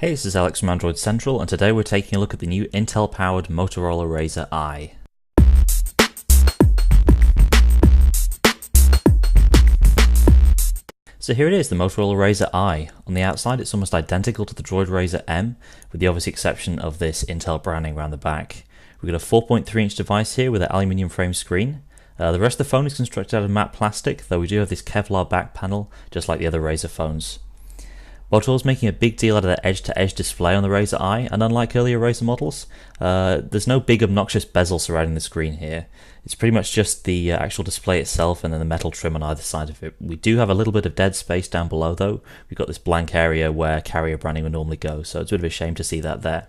Hey, this is Alex from Android Central, and today we're taking a look at the new Intel-powered Motorola Razr i. So here it is, the Motorola Razr i. On the outside it's almost identical to the Droid Razr M, with the obvious exception of this Intel branding around the back. We've got a 4.3-inch device here with an aluminium frame screen. The rest of the phone is constructed out of matte plastic, though we do have this Kevlar back panel, just like the other Razr phones. Motorola's making a big deal out of their edge-to-edge display on the Razr i, and unlike earlier Razr models, there's no big obnoxious bezel surrounding the screen here. It's pretty much just the actual display itself and then the metal trim on either side of it. We do have a little bit of dead space down below though. We've got this blank area where carrier branding would normally go, so it's a bit of a shame to see that there.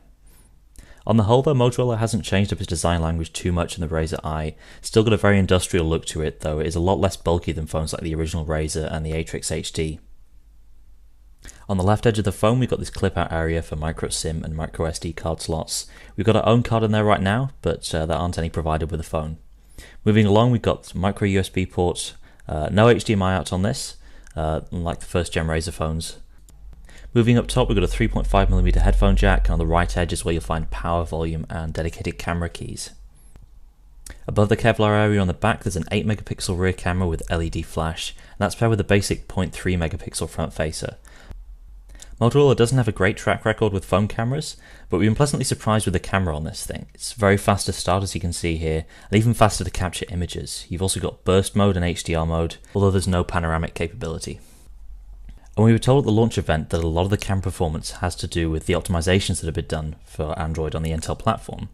On the whole though, Motorola hasn't changed up its design language too much in the Razr i. Still got a very industrial look to it though. It is a lot less bulky than phones like the original Razr and the Atrix HD. On the left edge of the phone we've got this clip out area for micro SIM and micro SD card slots. We've got our own card in there right now, but there aren't any provided with the phone. Moving along, we've got micro USB port, no HDMI out on this, unlike the first gen Razr phones. Moving up top we've got a 3.5mm headphone jack, and on the right edge is where you'll find power, volume and dedicated camera keys. Above the Kevlar area on the back there's an 8MP rear camera with LED flash, and that's paired with a basic 0.3MP front facer. Motorola doesn't have a great track record with phone cameras, but we've been pleasantly surprised with the camera on this thing. It's very fast to start, as you can see here, and even faster to capture images. You've also got burst mode and HDR mode, although there's no panoramic capability. And we were told at the launch event that a lot of the camera performance has to do with the optimizations that have been done for Android on the Intel platform.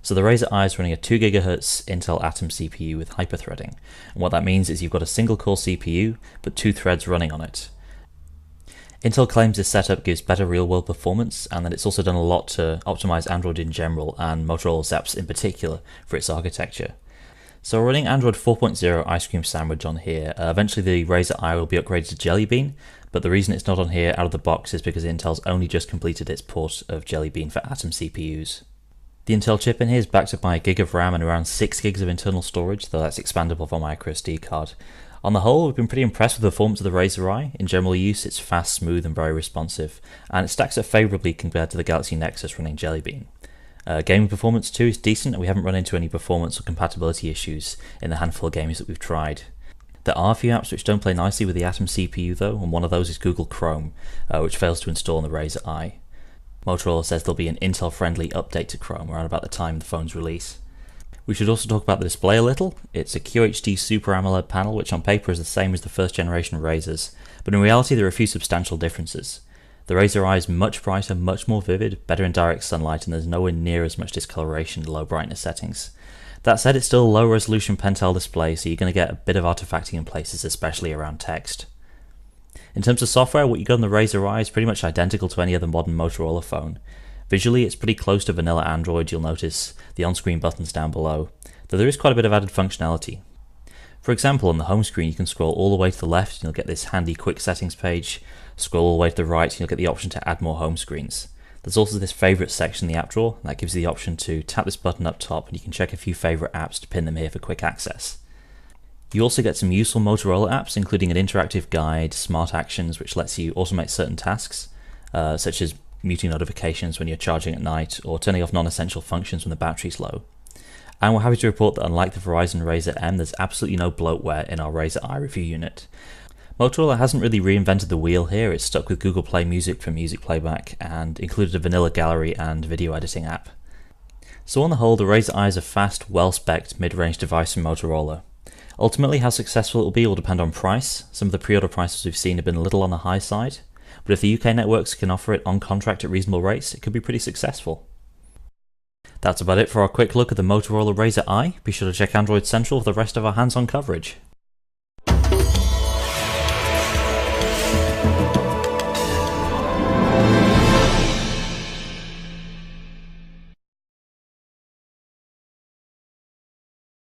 So the Razr i is running a 2GHz Intel Atom CPU with hyperthreading, and what that means is you've got a single core CPU, but 2 threads running on it. Intel claims this setup gives better real-world performance, and that it's also done a lot to optimize Android in general and Motorola's apps in particular for its architecture. So we're running Android 4.0 Ice Cream Sandwich on here. Eventually the Razr i will be upgraded to Jelly Bean, but the reason it's not on here out of the box is because Intel's only just completed its port of Jelly Bean for Atom CPUs. The Intel chip in here is backed up by a gig of RAM and around 6GB of internal storage, though that's expandable for my microSD card. On the whole, we've been pretty impressed with the performance of the Razr i. In general use, it's fast, smooth and very responsive, and it stacks up favourably compared to the Galaxy Nexus running Jelly Bean. Gaming performance too is decent, and we haven't run into any performance or compatibility issues in the handful of games that we've tried. There are a few apps which don't play nicely with the Atom CPU though, and one of those is Google Chrome, which fails to install on the Razr i. Motorola says there'll be an Intel-friendly update to Chrome around about the time of the phone's release. We should also talk about the display a little. It's a QHD Super AMOLED panel, which on paper is the same as the first generation Razrs, but in reality there are a few substantial differences. The Razr i is much brighter, much more vivid, better in direct sunlight, and there's nowhere near as much discoloration in low brightness settings. That said, it's still a low resolution Pentel display, so you're going to get a bit of artifacting in places, especially around text. In terms of software, what you got on the Razr i is pretty much identical to any other modern Motorola phone. Visually, it's pretty close to vanilla Android. You'll notice the on-screen buttons down below, though there is quite a bit of added functionality. For example, on the home screen you can scroll all the way to the left and you'll get this handy quick settings page, scroll all the way to the right and you'll get the option to add more home screens. There's also this favourite section in the app drawer, and that gives you the option to tap this button up top and you can check a few favourite apps to pin them here for quick access. You also get some useful Motorola apps, including an interactive guide, smart actions which lets you automate certain tasks, such as muting notifications when you're charging at night, or turning off non-essential functions when the battery's low. And we're happy to report that unlike the Verizon Razr M, there's absolutely no bloatware in our Razr i review unit. Motorola hasn't really reinvented the wheel here. It's stuck with Google Play Music for music playback and included a vanilla gallery and video editing app. So on the whole, the Razr i is a fast, well-specced mid-range device from Motorola. Ultimately, how successful it will be will depend on price. Some of the pre-order prices we've seen have been a little on the high side, but if the UK networks can offer it on contract at reasonable rates, it could be pretty successful. That's about it for our quick look at the Motorola Razr i. Be sure to check Android Central for the rest of our hands-on coverage.